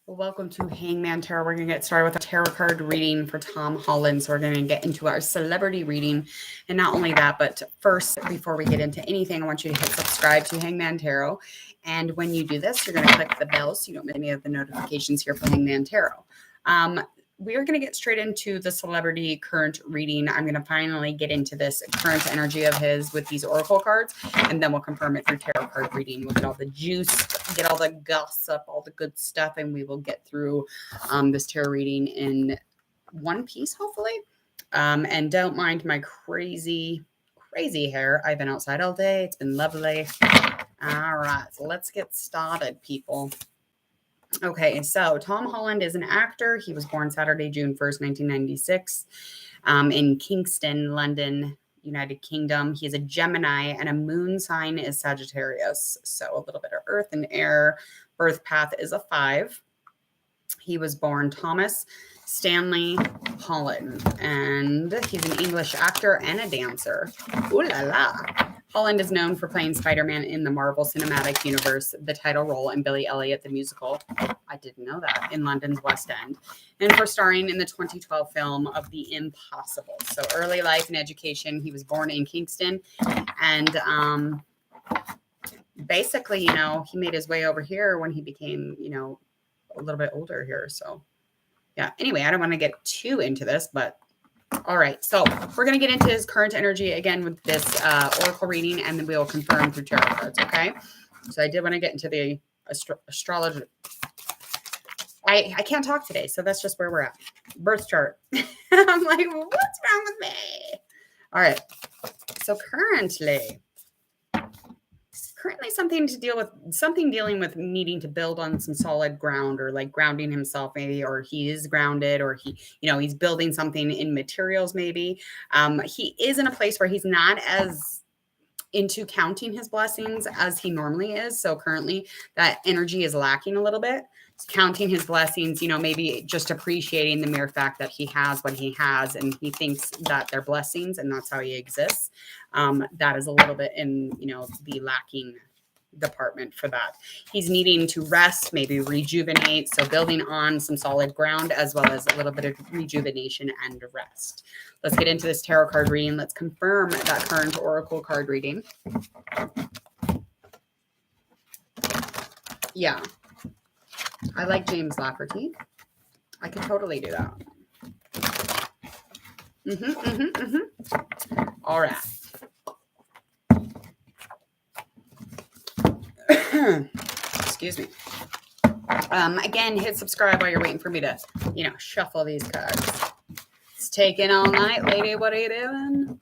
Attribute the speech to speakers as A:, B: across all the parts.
A: Well, welcome to Hangman Tarot. We're going to get started with a tarot card reading for Tom Holland. So we're going to get into our celebrity reading. And not only that, but first, before we get into anything, I want you to hit subscribe to Hangman Tarot. And when you do this, you're going to click the bell so you don't miss any of the notifications here for Hangman Tarot. We are going to get straight into the celebrity current reading. I'm going to finally get into this current energy of his with these oracle cards, and then we'll confirm it through tarot card reading. We'll get all the juice, get all the gossip, all the good stuff, and we will get through this tarot reading in one piece, hopefully. And don't mind my crazy hair. I've been outside all day. It's been lovely. All right, so let's get started, people. Okay, so Tom Holland is an actor. He was born Saturday, June 1st, 1996, in Kingston, London, United Kingdom. He is a Gemini, and a moon sign is Sagittarius. So a little bit of earth and air. Birth path is a 5. He was born Thomas Stanley Holland, and he's an English actor and a dancer. Ooh la la. Holland is known for playing Spider-Man in the Marvel Cinematic Universe, the title role in Billy Elliot the Musical. I didn't know that, in London's West End. And for starring in the 2012 film of The Impossible. So early life and education, he was born in Kingston. And basically, he made his way over here when he became, a little bit older here. So, yeah. Anyway, I don't want to get too into this, but all right, so we're going to get into his current energy again with this oracle reading, and then we will confirm through tarot cards, okay? So I did want to get into the astrology. I can't talk today, so that's just where we're at. Birth chart. I'm like, what's wrong with me? All right, so currently something dealing with needing to build on some solid ground, or like grounding himself maybe, or he is grounded, or he's building something in materials maybe. He is in a place where he's not as into counting his blessings as he normally is. So currently that energy is lacking a little bit. Counting his blessings, maybe just appreciating the mere fact that he has what he has, and he thinks that they're blessings and that's how he exists. That is a little bit in, the lacking department for that. He's needing to rest, maybe rejuvenate. So building on some solid ground, as well as a little bit of rejuvenation and rest. Let's get into this tarot card reading. Let's confirm that current oracle card reading. Yeah. I like James Lafferty. I could totally do that. All right. Excuse me. Again, hit subscribe while you're waiting for me to, shuffle these cards. It's taking all night, lady. What are you doing?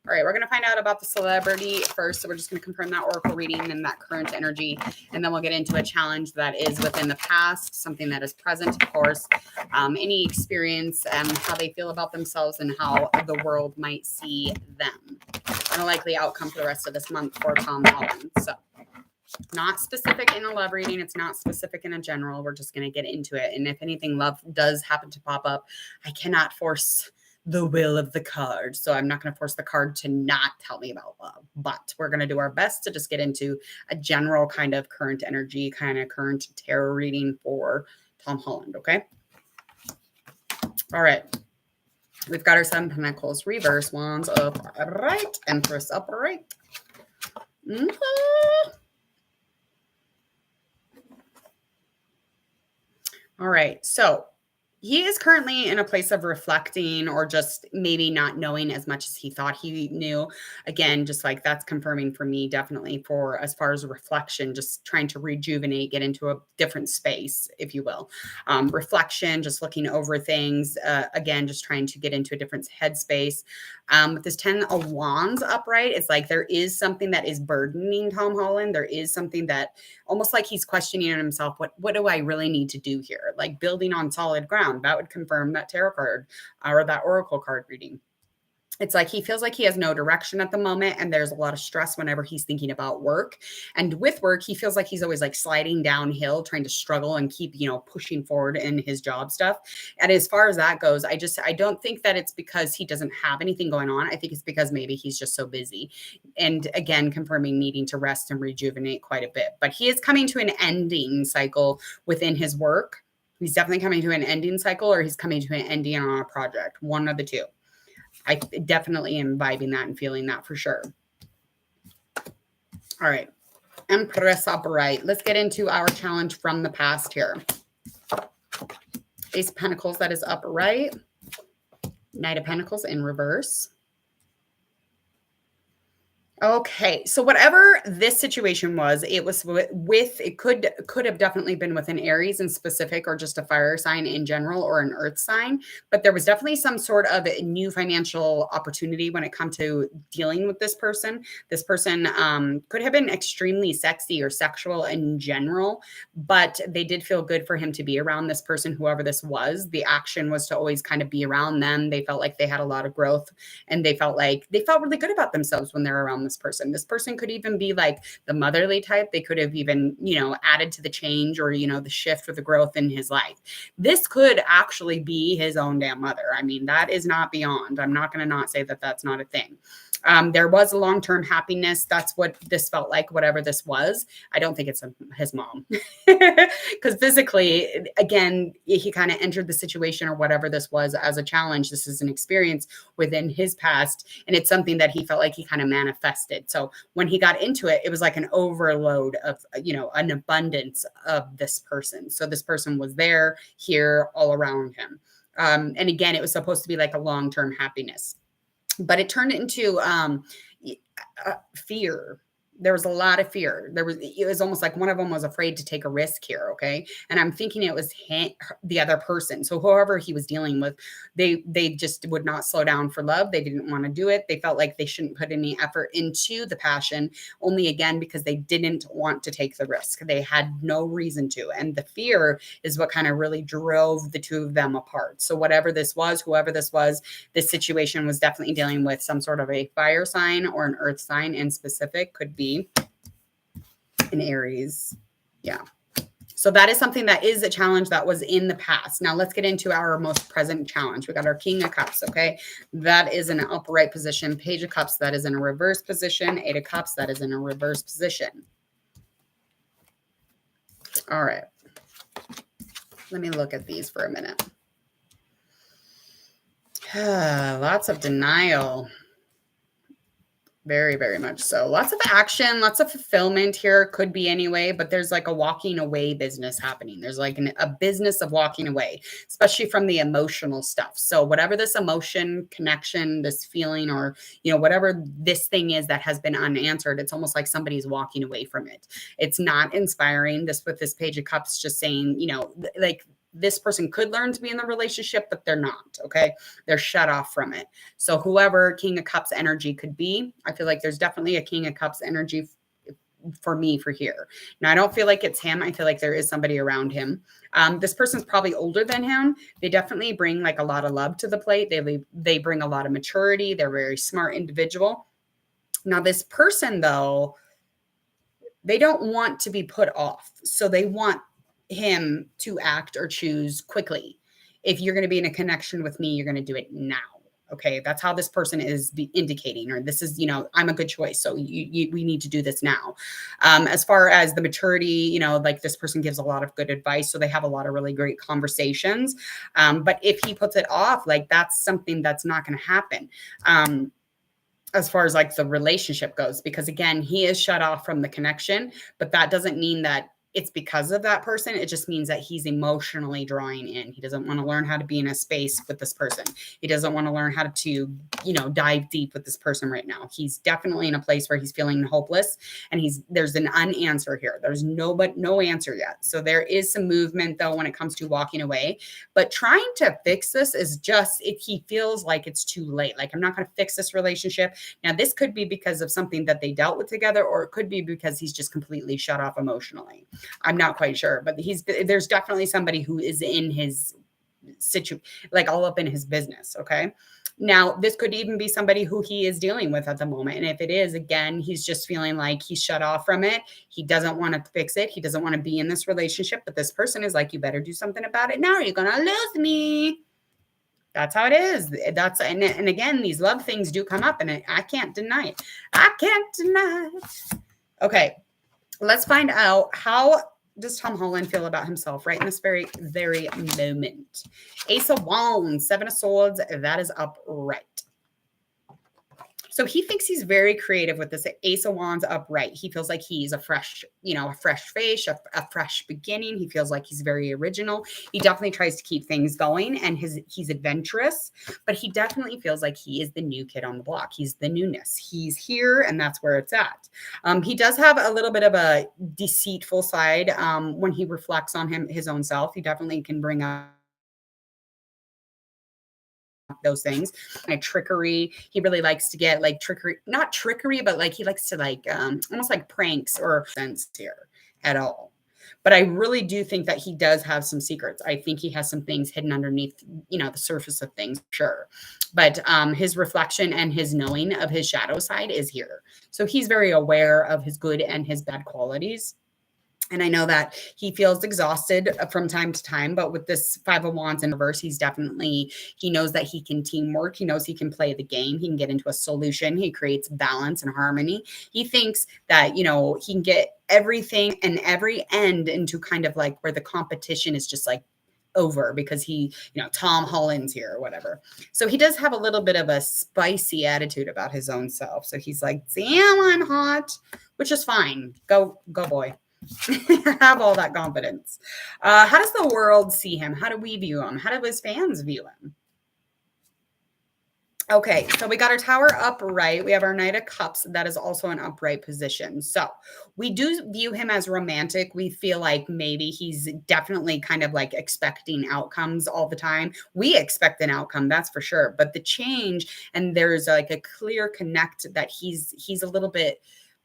A: All right, we're going to find out about the celebrity first. So we're just going to confirm that oracle reading and that current energy. And then we'll get into a challenge that is within the past, something that is present, of course, any experience and how they feel about themselves and how the world might see them. And a likely outcome for the rest of this month for Tom Holland. So not specific in a love reading. It's not specific in a general. We're just going to get into it. And if anything love does happen to pop up, I cannot force the will of the card. So I'm not going to force the card to not tell me about love, but we're going to do our best to just get into a general kind of current energy, kind of current tarot reading for Tom Holland. Okay. All right. We've got our 7 Pentacles, reverse, wands upright, Empress upright. All right. So he is currently in a place of reflecting, or just maybe not knowing as much as he thought he knew. Again, just like that's confirming for me, definitely, for as far as reflection, just trying to rejuvenate, get into a different space, if you will. Reflection, just looking over things. Again, just trying to get into a different headspace. With this 10 of Wands upright, it's like there is something that is burdening Tom Holland. There is something that almost like he's questioning himself. What do I really need to do here? Like building on solid ground. That would confirm that tarot card or that oracle card reading. It's like he feels like he has no direction at the moment, and there's a lot of stress whenever he's thinking about work. And with work, he feels like he's always like sliding downhill, trying to struggle and keep, pushing forward in his job stuff. And as far as that goes, I don't think that it's because he doesn't have anything going on. I think it's because maybe he's just so busy. And again, confirming needing to rest and rejuvenate quite a bit. But he is coming to an ending cycle within his work. He's definitely coming to an ending cycle, or he's coming to an ending on a project. One of the two. I definitely am vibing that and feeling that for sure. All right. Empress upright. Let's get into our challenge from the past here. Ace of Pentacles, that is upright. Knight of Pentacles in reverse. Okay, so whatever this situation was, it was with it could have definitely been with an Aries in specific, or just a fire sign in general, or an earth sign. But there was definitely some sort of new financial opportunity when it comes to dealing with this person. This person could have been extremely sexy or sexual in general, but they did feel good for him to be around this person, whoever this was. The action was to always kind of be around them. They felt like they had a lot of growth, and they felt really good about themselves when they're around this person. This person could even be like the motherly type. They could have even, added to the change, or, the shift or the growth in his life. This could actually be his own damn mother. I mean, that is not beyond. I'm not going to not say that that's not a thing. There was a long-term happiness. That's what this felt like, whatever this was. I don't think it's his mom. Because physically, again, he kind of entered the situation, or whatever this was, as a challenge. This is an experience within his past, and it's something that he felt like he kind of manifested. So when he got into it, it was like an overload of, an abundance of this person. So this person was there, here, all around him. And again, it was supposed to be like a long-term happiness. But it turned into fear. There was a lot of fear. It was almost like one of them was afraid to take a risk here. Okay. And I'm thinking it was the other person. So whoever he was dealing with, they just would not slow down for love. They didn't want to do it. They felt like they shouldn't put any effort into the passion, only again, because they didn't want to take the risk. They had no reason to. And the fear is what kind of really drove the two of them apart. So whatever this was, whoever this was, this situation was definitely dealing with some sort of a fire sign or an earth sign in specific. Could be an Aries. Yeah. So that is something that is a challenge that was in the past. Now let's get into our most present challenge. We got our King of Cups. Okay. That is in an upright position. Page of Cups, that is in a reverse position. Eight of Cups, that is in a reverse position. All right. Let me look at these for a minute. Lots of denial. Very, very much so. Lots of action, lots of fulfillment here. Could be anyway, but there's like a walking away business happening. There's like a business of walking away, especially from the emotional stuff. So whatever this emotion, connection, this feeling, or, whatever this thing is that has been unanswered, it's almost like somebody's walking away from it. It's not inspiring. This with this Page of Cups, just saying, like, this person could learn to be in the relationship, but they're not. Okay. They're shut off from it. So whoever King of Cups energy could be, I feel like there's definitely a King of Cups energy for me for here. Now, I don't feel like it's him. I feel like there is somebody around him. This person's probably older than him. They definitely bring like a lot of love to the plate. They bring a lot of maturity. They're a very smart individual. Now, this person though, they don't want to be put off. So they want him to act or choose quickly. If you're going to be in a connection with me, you're going to do it now. Okay. That's how this person is indicating, or this is, I'm a good choice. So we need to do this now. As far as the maturity, like this person gives a lot of good advice. So they have a lot of really great conversations. But if he puts it off, like that's something that's not going to happen. As far as like the relationship goes, because again, he is shut off from the connection, but that doesn't mean that it's because of that person. It just means that he's emotionally drawing in. He doesn't want to learn how to be in a space with this person. He doesn't want to learn how to, dive deep with this person right now. He's definitely in a place where he's feeling hopeless, and there's an unanswer here. There's no answer yet. So there is some movement though when it comes to walking away, but trying to fix this is just if he feels like it's too late. Like, I'm not going to fix this relationship. Now, this could be because of something that they dealt with together, or it could be because he's just completely shut off emotionally. I'm not quite sure, but there's definitely somebody who is in his like all up in his business. Okay. Now, this could even be somebody who he is dealing with at the moment. And if it is, again, he's just feeling like he's shut off from it. He doesn't want to fix it. He doesn't want to be in this relationship, but this person is like, you better do something about it now, or you're going to lose me. That's how it is. And again, these love things do come up, and I can't deny it. I can't deny it. Okay. Let's find out how does Tom Holland feel about himself right in this very, very moment? Ace of Wands, Seven of Swords, that is upright. So he thinks he's very creative with this Ace of Wands upright. He feels like he's a fresh, a fresh face, a fresh beginning. He feels like he's very original. He definitely tries to keep things going, and he's adventurous, but he definitely feels like he is the new kid on the block. He's the newness. He's here, and that's where it's at. He does have a little bit of a deceitful side when he reflects on his own self. He definitely can bring up those things, like trickery. He really likes to get like trickery, not trickery, but like he likes to like almost like pranks or sense here at all. But I really do think that he does have some secrets. I think he has some things hidden underneath, the surface of things, sure. But his reflection and his knowing of his shadow side is here. So he's very aware of his good and his bad qualities. And I know that he feels exhausted from time to time, but with this Five of Wands in reverse, he knows that he can teamwork. He knows he can play the game. He can get into a solution. He creates balance and harmony. He thinks that, he can get everything and every end into kind of like where the competition is just like over because Tom Holland's here or whatever. So he does have a little bit of a spicy attitude about his own self. So he's like, damn, I'm hot, which is fine. Go boy. Have all that confidence. How does the world see him? How do we view him? How do his fans view him? Okay, so we got our Tower upright. We have our Knight of Cups. That is also an upright position. So we do view him as romantic. We feel like maybe he's definitely kind of like expecting outcomes all the time. We expect an outcome, that's for sure. But the change, and there's like a clear connect that he's a little bit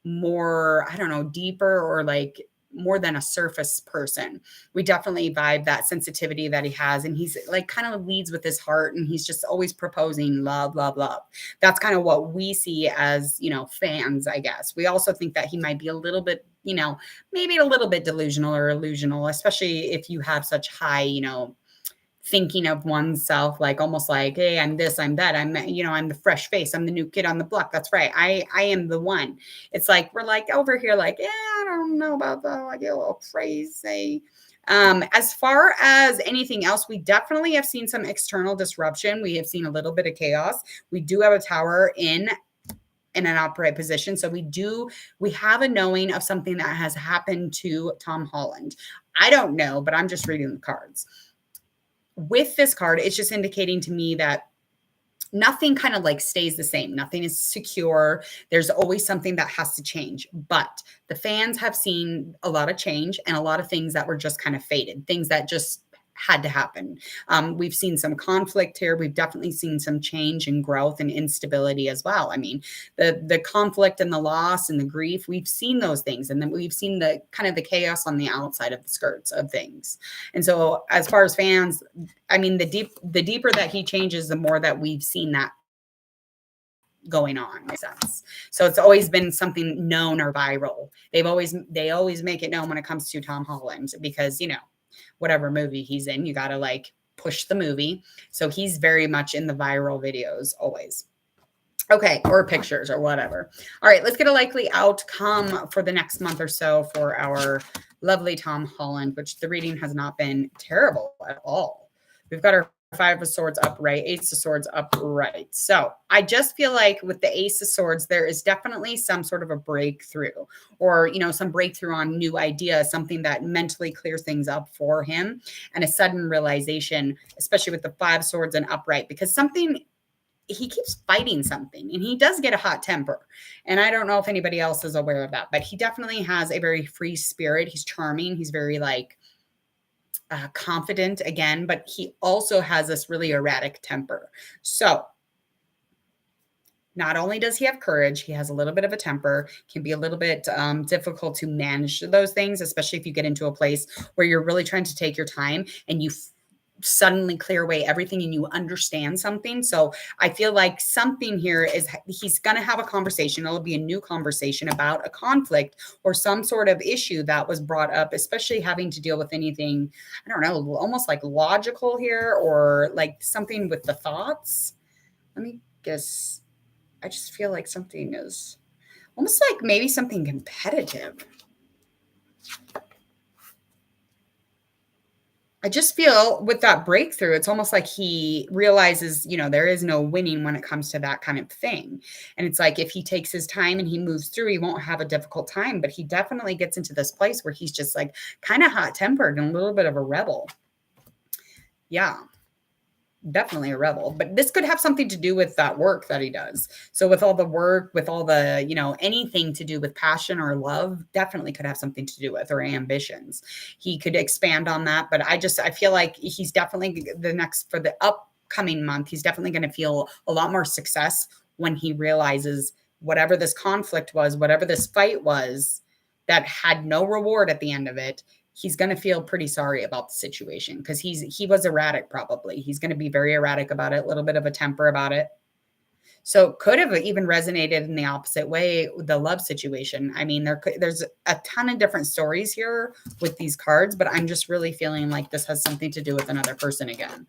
A: more, I don't know, deeper or like more than a surface person. We definitely vibe that sensitivity that he has. And he's like kind of leads with his heart, and he's just always proposing love, love, love. That's kind of what we see as, fans, I guess. We also think that he might be a little bit, maybe a little bit delusional or illusional, especially if you have such high, thinking of oneself, like almost like, hey, I'm this, I'm that, I'm the fresh face, I'm the new kid on the block. That's right. I am the one. It's like, we're like over here, like, yeah, I don't know about that. I get a little crazy. As far as anything else, we definitely have seen some external disruption. We have seen a little bit of chaos. We do have a Tower in an upright position. So we have a knowing of something that has happened to Tom Holland. I don't know, but I'm just reading the cards. With this card, it's just indicating to me that nothing kind of like stays the same. Nothing is secure. There's always something that has to change. But the fans have seen a lot of change and a lot of things that were just kind of faded, things that just had to happen. We've seen some conflict here. We've definitely seen some change and growth and instability as well. I mean, the conflict and the loss and the grief, we've seen those things. And then we've seen the kind of the chaos on the outside of the skirts of things. And so as far as fans, I mean, the deeper that he changes, the more that we've seen that going on, makes sense. So it's always been something known or viral. They always make it known when it comes to Tom Holland, because, whatever movie he's in, you got to like push the movie. So he's very much in the viral videos always. Okay. Or pictures or whatever. All right. Let's get a likely outcome for the next month or so for our lovely Tom Holland, which the reading has not been terrible at all. We've got our Five of Swords upright, Ace of Swords upright. So I just feel like with the Ace of Swords, there is definitely some sort of a breakthrough, or, some breakthrough on new ideas, something that mentally clears things up for him, and a sudden realization, especially with the Five Swords and upright, because he keeps fighting something, and he does get a hot temper. And I don't know if anybody else is aware of that, but he definitely has a very free spirit. He's charming. He's very like, confident again, but he also has this really erratic temper. So not only does he have courage, he has a little bit of a temper, can be a little bit difficult to manage those things, especially if you get into a place where you're really trying to take your time and you suddenly clear away everything and you understand something. So I feel like something here is he's going to have a conversation. It'll be a new conversation about a conflict or some sort of issue that was brought up, especially having to deal with anything, I don't know, almost like logical here, or like something with the thoughts. Let me guess. I just feel like something is almost like maybe something competitive. I just feel with that breakthrough, it's almost like he realizes, there is no winning when it comes to that kind of thing. And it's like if he takes his time and he moves through, he won't have a difficult time. But he definitely gets into this place where he's just like kind of hot tempered and a little bit of a rebel. Yeah. Definitely a rebel, but this could have something to do with that work that he does. So with all the work, with all the, anything to do with passion or love, definitely could have something to do with, or ambitions. He could expand on that, but I feel like he's definitely for the upcoming month, he's definitely going to feel a lot more success when he realizes whatever this conflict was, whatever this fight was that had no reward at the end of it, he's going to feel pretty sorry about the situation because he was erratic. Probably he's going to be very erratic about it, a little bit of a temper about it. So could have even resonated in the opposite way with the love situation. I mean, there's a ton of different stories here with these cards, but I'm just really feeling like this has something to do with another person again.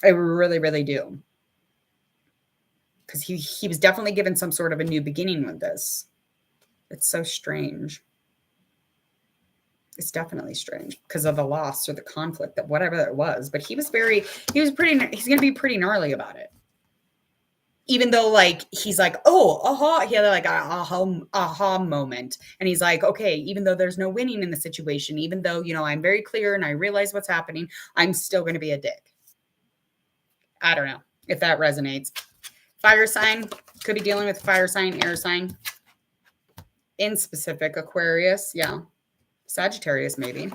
A: I really, really do. Because he was definitely given some sort of a new beginning with this. It's so strange. It's definitely strange because of the loss or the conflict, that whatever it was. But he's going to be pretty gnarly about it. Even though like, he's like, oh, aha, he had like an aha moment. And he's like, okay, even though there's no winning in the situation, even though, I'm very clear and I realize what's happening, I'm still going to be a dick. I don't know if that resonates. Fire sign, could be dealing with fire sign, air sign. In specific, Aquarius, yeah. Sagittarius, maybe.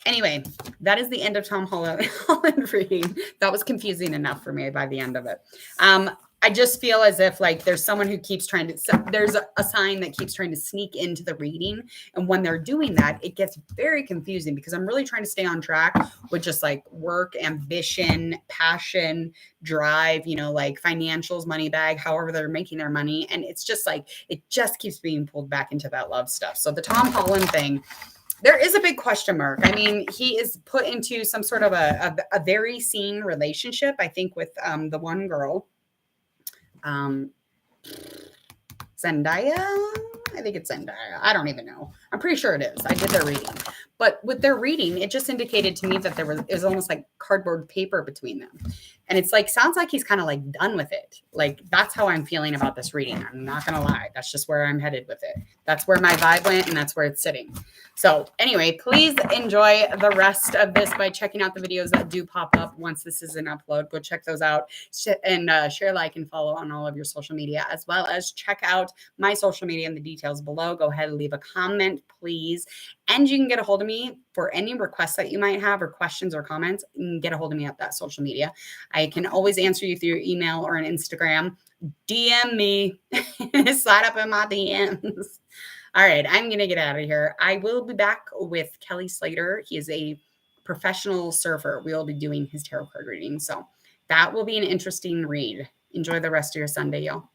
A: Anyway, that is the end of Tom Holland reading. That was confusing enough for me by the end of it. I just feel as if like there's someone who keeps trying to, there's a sign that keeps trying to sneak into the reading. And when they're doing that, it gets very confusing because I'm really trying to stay on track with just like work, ambition, passion, drive, like financials, money bag, however they're making their money. And it's just like, it just keeps being pulled back into that love stuff. So the Tom Holland thing, there is a big question mark. I mean, he is put into some sort of a very seen relationship, I think, with the one girl. Zendaya? I think it's Zendaya. I don't even know. I'm pretty sure it is. I did their reading. But with their reading, it just indicated to me that it was almost like cardboard paper between them. And it's like, sounds like he's kind of like done with it. Like, that's how I'm feeling about this reading. I'm not going to lie. That's just where I'm headed with it. That's where my vibe went, and that's where it's sitting. So anyway, please enjoy the rest of this by checking out the videos that do pop up once this is an upload. Go check those out and share, like, and follow on all of your social media, as well as check out my social media in the details below. Go ahead and leave a comment, please. And you can get a hold of me for any requests that you might have or questions or comments. You can get a hold of me at that social media. I can always answer you through your email or an Instagram. DM me. Slide up in my DMs. All right, I'm going to get out of here. I will be back with Kelly Slater. He is a professional surfer. We will be doing his tarot card reading. So that will be an interesting read. Enjoy the rest of your Sunday, y'all.